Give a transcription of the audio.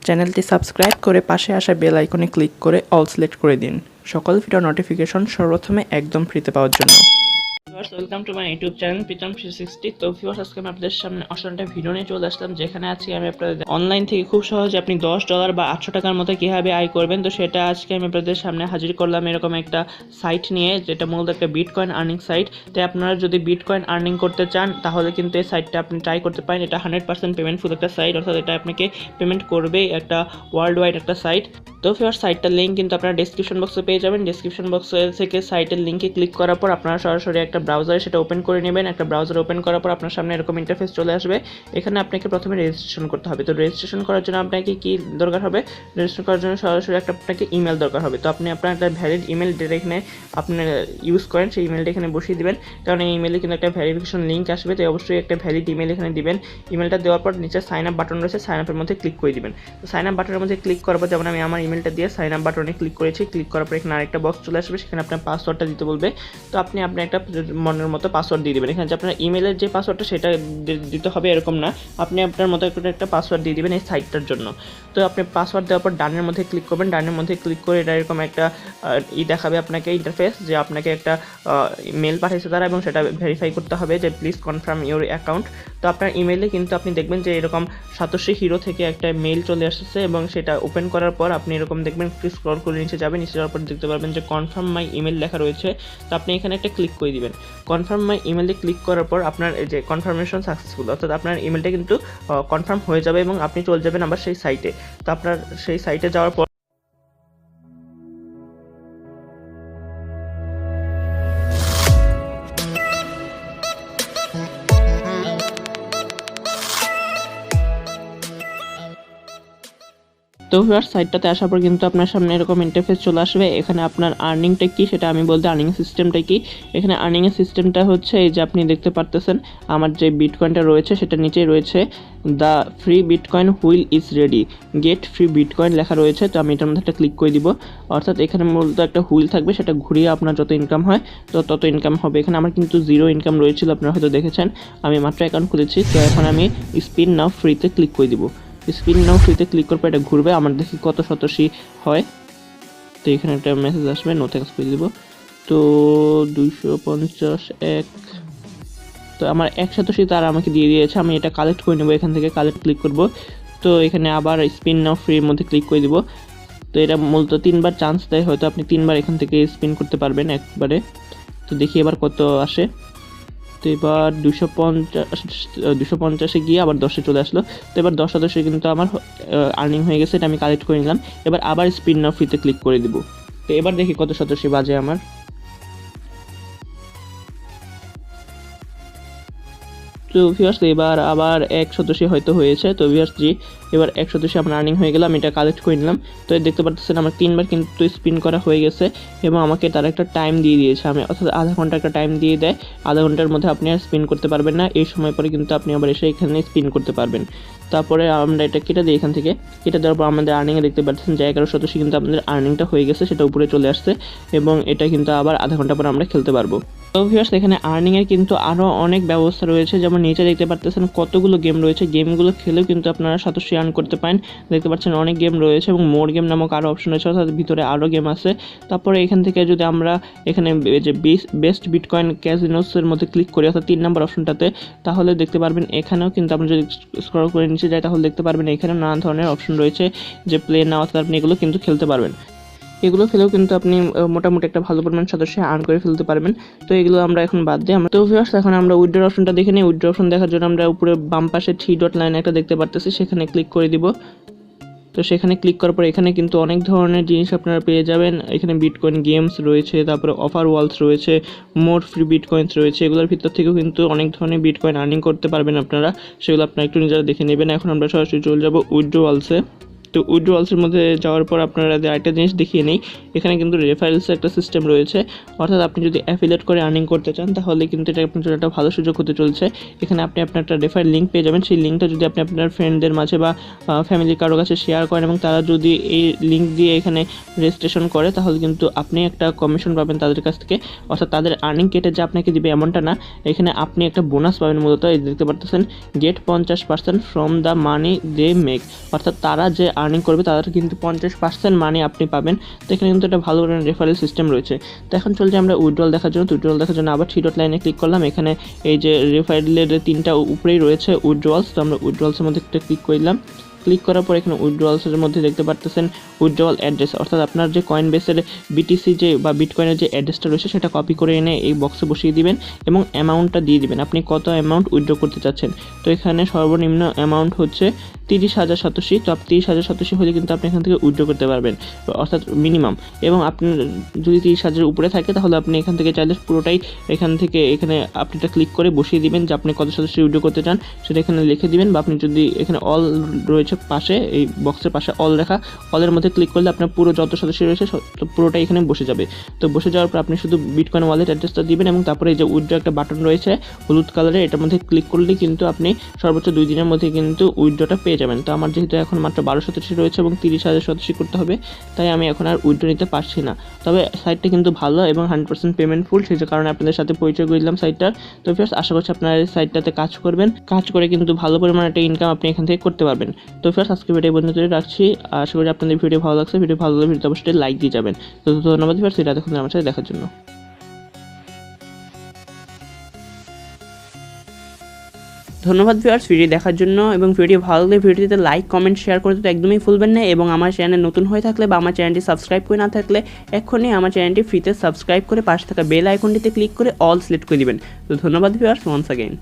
চ্যানেলটি সাবস্ক্রাইব করে পাশে আসা বেল আইকনে ক্লিক করে অল সিলেক্ট করে দিন সকল ভিডিও নোটিফিকেশন সর্বপ্রথমে একদম ফ্রিতে পাওয়ার জন্য। Welcome to my YouTube channel Pritam 360। তো ভিউয়ার্স, আজকে আমি আপনাদের সামনে অসাধারণ একটা ভিডিও নিয়ে চলে আসলাম, যেখানে আজকে আমি আপনাদের অনলাইন থেকে খুব সহজে আপনি $10 বা 800 টাকার মতো কীভাবে আয় করবেন, তো সেটা আজকে আমি আপনাদের সামনে হাজির করলাম এরকম একটা সাইট নিয়ে, যেটা মূলত একটা বিটকয়েন আর্নিং সাইট। তাই আপনারা যদি বিটকয়েন আর্নিং করতে চান তাহলে কিন্তু এই সাইটটা আপনি ট্রাই করতে পারেন। এটা 100% পেমেন্টফুল একটা সাইট, অর্থাৎ এটা আপনাকে পেমেন্ট করবে, একটা ওয়ার্ল্ড ওয়াইড একটা সাইট। তো ভিউয়ার্স, সাইটটার লিঙ্ক কিন্তু আপনারা ডেসক্রিপশন বক্সে পেয়ে যাবেন। ডেসক্রিপশন বক্সে থেকে সাইটের লিঙ্কে ক্লিক করার পর আপনারা সরাসরি একটা ব্রাউজারে সেটা ওপেন করে নেবেন। একটা ব্রাউজার ওপেন করার পর আপনার সামনে এরকম ইন্টারফেস চলে আসবে। এখানে আপনাকে প্রথমে রেজিস্ট্রেশন করতে হবে। তো রেজিস্ট্রেশন করার জন্য আপনাকে কি দরকার হবে? রেজিস্ট্রেশন করার জন্য সরাসরি আপনাকে ইমেল দরকার হবে। তো আপনি আপনার একটা ভ্যালিড ইমেল যেটা এখানে আপনি ইউজ করেন সেই ইমেলটা এখানে বসিয়ে দিবেন, কারণ এই ইমেলে কিন্তু একটা ভেরিফিকেশন লিঙ্ক আসবে। তো অবশ্যই একটা ভ্যালিড ইমেল এখানে দিবেন। ইমেলটা দেওয়ার পর নিচে সাইন আপ বাটন রয়েছে, সাইন আপের মধ্যে ক্লিক করে দিবেন। তো সাইন আপ বাটনের মধ্যে ক্লিক করার পর, যেমন আমি আমার ইমেলটা দিয়ে সাইন আপ বাটনে ক্লিক করেছি, ক্লিক করার পর এখানে আরেকটা বক্স চলে আসবে, সেখানে আপনার পাসওয়ার্ডটা দিতে বলবে। তো আপনি একটা মনের মতো পাসওয়ার্ড দিয়ে দেবেন। এখানে যে আপনার ইমেলের যে পাসওয়ার্ডটা সেটা দিতে হবে এরকম না, আপনি আপনার মতো একটা পাসওয়ার্ড দিয়ে দেবেন এই সাইটটার জন্য। তো আপনি পাসওয়ার্ড দেওয়ার পর ডানের মধ্যে ক্লিক করবেন। ডানের মধ্যে ক্লিক করে এটা এরকম একটা দেখাবে আপনাকে ইন্টারফেস, যে আপনাকে একটা মেল পাঠিয়েছে তারা, এবং সেটা ভেরিফাই করতে হবে যে প্লিজ কনফার্ম ইউর অ্যাকাউন্ট। তো আপনার ইমেলে কিন্তু আপনি দেখবেন যে এরকম সাতোশি হিরো থেকে একটা মেল চলে আসছে, এবং সেটা ওপেন করার পর আপনি এরকম দেখবেন, স্ক্রল করে নিচে যাবেন, নিচে যাওয়ার পর দেখতে পারবেন যে কনফার্ম মাই ইমেল লেখা রয়েছে। তো আপনি এখানে একটা ক্লিক করে দিবেন। কনফার্ম মাই ইমেলে ক্লিক করার পর আপনার এই যে কনফার্মেশন সাকসেসফুল, অর্থাৎ আপনার ইমেলটা কিন্তু কনফার্ম হয়ে যাবে এবং আপনি চলে যাবেন আবার সেই সাইটে। তো আপনার সেই সাইটে যাওয়ার পর তো ভিউয়ার্স, সাইটটাতে আসার পর কিন্তু আপনার সামনে এরকম ইন্টারফেস চলে আসবে। এখানে আপনার আর্নিংটা কি সেটা আমি বলতে, আর্নিং সিস্টেমটা কি। এখানে আর্নিংয়ের সিস্টেমটা হচ্ছে এই যে আপনি দেখতে পারতেছেন আমার যে বিটকয়েনটা রয়েছে সেটা নিচেই রয়েছে the free bitcoin wheel is ready, gate free bitcoin লেখা রয়েছে। তো আমি এটার মধ্যে একটা ক্লিক করে দিব, অর্থাৎ এখানে মূলত একটা হুইল থাকবে, সেটা ঘুরিয়ে আপনার যত ইনকাম হয় তো তত ইনকাম হবে। এখানে আমার কিন্তু 0 ইনকাম রয়েছিল, আপনারা হয়তো দেখেছেন। আমি মাত্র অ্যাকাউন্ট খুলেছি। তো এখন আমি স্পিন নাও ফ্রিতে ক্লিক করে দিব। স্পিন নাও ফ্রিতে ক্লিক করার পর এটা ঘুরবে, আমার দেখি কত শতাংশী হয়। তো এখানে একটা মেসেজ আসবে, নো থ্যাঙ্কস করে দিব। তো 250 এক, তো আমার 1 শতাংশী তারা আমাকে দিয়ে দিয়েছে। আমি এটা কালেক্ট করে নেবো, এখান থেকে কালেক্ট ক্লিক করব। তো এখানে আবার স্পিন নাও ফ্রির মধ্যে ক্লিক করে দিব। তো এটা মূলত 3বার চান্স দেয়, হয়তো আপনি 3বার এখান থেকে স্পিন করতে পারবেন একবারে। তো দেখি এবার কত আসে। তো এবার 250 গিয়ে আবার 10-এ চলে আসলো। তো এবার 10 কিন্তু আমার আর্নিং হয়ে গেছে, এটা আমি কালেক্ট করে নিলাম। এবার আবার স্পিন নাও ফ্রিতে ক্লিক করে দিব। তো এবার দেখি কত শতাংশী বাজে আমার। তো ভিউয়ার্স, এবার আবার 1 শতাংশী হয়তো হয়েছে। তো ভিউয়ার্স জি, এবার 1 শতাংশী আমার আর্নিং হয়ে গেল, আমি এটা কালেক্ট করে নিলাম। তো দেখতে পাচ্ছেন আমার 3বার কিন্তু স্পিন করা হয়ে গেছে, এবং আমাকে তারা একটা টাইম দিয়ে দিয়েছে। আমি অর্থাৎ আধা ঘন্টা একটা টাইম দিয়ে দেয়, আধা ঘন্টার মধ্যে আপনি আর স্পিন করতে পারবেন না। এই সময় পরে কিন্তু আপনি আবার এসে এখানে স্পিন করতে পারবেন। তারপরে আমরা এটা কেটে দিই, এখান থেকে কেটে দেওয়ার পর আমাদের আর্নিংয়ে দেখতে পাচ্ছেন যে 11 শতাংশী কিন্তু আমাদের আর্নিংটা হয়ে গেছে, সেটা উপরে চলে আসছে, এবং এটা কিন্তু আবার আধা ঘন্টা পর আমরা খেলতে পারবো। তো ভিউয়ার্স, এখানে আর্নিংয়ের কিন্তু আরও অনেক ব্যবস্থা রয়েছে, যেমন নিচে দেখতে পাচ্ছেন কতগুলো গেম রয়েছে। গেমগুলো খেলেও কিন্তু আপনারা শতাংশী আর্ন করতে পারেন। দেখতে পাচ্ছেন অনেক গেম রয়েছে, এবং মোর গেম নামক আরও অপশন রয়েছে, অর্থাৎ ভিতরে আরও গেম আছে। তারপরে এখান থেকে যদি আমরা এখানে যে বেস্ট বিটকয়েন ক্যাজিনোসের মধ্যে ক্লিক করি, অর্থাৎ 3 নম্বর অপশনটাতে, তাহলে দেখতে পারবেন এখানেও কিন্তু আপনি যদি স্ক্রল করে নিচে যাই তাহলে দেখতে পারবেন এখানে নানান ধরনের অপশন রয়েছে, যে প্লে নাও, অর্থাৎ আপনি এগুলো কিন্তু খেলতে পারবেন। এগুলো খেলেও কিন্তু আপনি মোটামুটি একটা ভালো পরিমাণ সদস্য আর্ন করে ফেলতে পারবেন। তো এগুলো আমরা এখন বাদ দিই। আমরা তো ভিউয়ার্স, এখন আমরা উইথড্র অপশনটা দেখে নিই। উইথড্র অপশন দেখার জন্য আমরা উপরে বাম পাশে 3 ডট লাইন একটা দেখতে পারতেছি, সেখানে ক্লিক করে দিব। তো সেখানে ক্লিক করার পর এখানে কিন্তু অনেক ধরনের জিনিস আপনারা পেয়ে যাবেন। এখানে বিটকয়েন গেমস রয়েছে, তারপরে অফার ওয়ালস রয়েছে, মোর ফ্রি বিটকয়েন্স রয়েছে। এগুলোর ভিতর থেকেও কিন্তু অনেক ধরনের বিটকয়েন আর্নিং করতে পারবেন আপনারা, সেগুলো আপনারা একটু নিজেরা দেখে নেবেন। এখন আমরা সরাসরি চলে যাব উইথড্র ওয়ালসে। তো উইথড্রয়ালসের মধ্যে যাওয়ার পর আপনারা আরেকটা জিনিস দেখিয়ে নেই, এখানে কিন্তু রেফারেলসের একটা সিস্টেম রয়েছে, অর্থাৎ আপনি যদি অ্যাফিলিয়েট করে আর্নিং করতে চান তাহলে কিন্তু এটা আপনার জন্য একটা ভালো সুযোগ হতে চলছে। এখানে আপনি আপনার একটা রেফারেল লিঙ্ক পেয়ে যাবেন। সেই লিঙ্কটা যদি আপনি আপনার ফ্রেন্ডদের মাঝে বা ফ্যামিলির কারো কাছে শেয়ার করেন, এবং তারা যদি এই লিঙ্ক দিয়ে এখানে রেজিস্ট্রেশন করে, তাহলে কিন্তু আপনি একটা কমিশন পাবেন তাদের কাছ থেকে, অর্থাৎ তাদের আর্নিং কেটে যে আপনাকে দিবে এমনটা না, এখানে আপনি একটা বোনাস পাবেন। মূলত এই দেখতে পারতেছেন get 50% from the money they make, অর্থাৎ তারা যে আর্নিং করবে তাদের কিন্তু 50% মানি আপনি পাবেন। তো এখানে কিন্তু একটা ভালো রেফারেল সিস্টেম রয়েছে। তো এখন চলছে আমরা উইথড্রল দেখার জন্য। উইথড্রল দেখার জন্য আবার 3 ডট লাইনে ক্লিক করলাম। এখানে এই যে রেফারেলের 3টা উপরেই রয়েছে উইথড্রলস। তো আমরা উইথড্রলসের মধ্যে একটা ক্লিক করলাম। ক্লিক করার পর এখানে উইথড্রলসের মধ্যে দেখতে পারতেছেন উইথড্রল অ্যাড্রেস, অর্থাৎ আপনার যে কয়েনবেসের বিটিসি যে বা বিটকয়েনের যে অ্যাড্রেসটা রয়েছে সেটা কপি করে এনে এই বক্সে বসিয়ে দিবেন এবং অ্যামাউন্টটা দিয়ে দিবেন, আপনি কত অ্যামাউন্ট উইথড্র করতে চাচ্ছেন। তো এখানে সর্বনিম্ন অ্যামাউন্ট হচ্ছে 30,000 সাতোশি। তো 30,000 সাতোশি হলে কিন্তু আপনি এখান থেকে উইথড্র করতে পারবেন, অর্থাৎ মিনিমাম। এবং আপনার যদি 30,000 উপরে থাকে তাহলে আপনি এখান থেকে চাইলে পুরোটাই এখানে আপনি এটা ক্লিক করে বসিয়ে দিবেন যে আপনি কত সাতোশি উইথড্র করতে চান সেটা এখানে লিখে দিবেন। বা আপনি যদি এখানে অল রয়েছে পাশে, এই বক্সের পাশে অল লেখা, অলের মধ্যে ক্লিক করলে আপনার পুরো যত সদস্য রয়েছে পুরোটাই এখানে বসে যাবে। তো বসে যাওয়ার পর আপনি শুধু বিটকয়েন ওয়ালেট অ্যাড্রেসটা দিবেন এবং তারপরে এই যে উইথড্র একটা বাটন রয়েছে হলুদ কালারের, এটার মধ্যে ক্লিক করলেই কিন্তু আপনি সর্বোচ্চ 2 দিনের মধ্যে কিন্তু উইথড্রটা পেয়ে যাবেন। তো আমার যেহেতু এখন মাত্র 12 সদস্য রয়েছে এবং 30,000 সদস্য করতে হবে, তাই আমি এখন আর উইথড্র নিতে পারছি না। তবে সাইটটা কিন্তু ভালো এবং 100% পেমেন্টফুল, সেই কারণে আপনাদের সাথে পরিচয় করে দিলাম সাইটটার। তো ফ্রেন্ডস, আশা করছি আপনারা এই সাইটটাতে কাজ করবেন, কাজ করে কিন্তু ভালো পরিমাণে একটা ইনকাম আপনি এখান থেকে করতে পারবেন। তো ফ্রেন্ডস, আজকে ভিডিও বন্ধ করে রাখছি। আশা করি আপনাদের ভিডিও ভালো লাগছে। ভিডিও ভালো লাগলে ভিডিওতে অবশ্যই লাইক দিয়ে যাবেন। তো ধন্যবাদ ফ্রেন্ডস, এটা দেখুন আমার সাথে দেখার জন্য। ধন্যবাদ ভিউয়ার্স ভিডিও দেখার জন্য, এবং ভিডিও ভালো লাগলে ভিডিওতে লাইক কমেন্ট শেয়ার করতে তো একদমই ভুলবেন না। এবং আমার চ্যানেল নতুন হয়ে থাকলে বা আমার চ্যানেলটি সাবস্ক্রাইব করে না থাকলে এক্ষুনি আমার চ্যানেলটি ফ্রিতে সাবস্ক্রাইব করে পাশে থাকা বেল আইকনটিতে ক্লিক করে অল সিলেক্ট করে দিবেন। তো ধন্যবাদ ভিউয়ার্স ওয়ান্স অ্যাগেইন।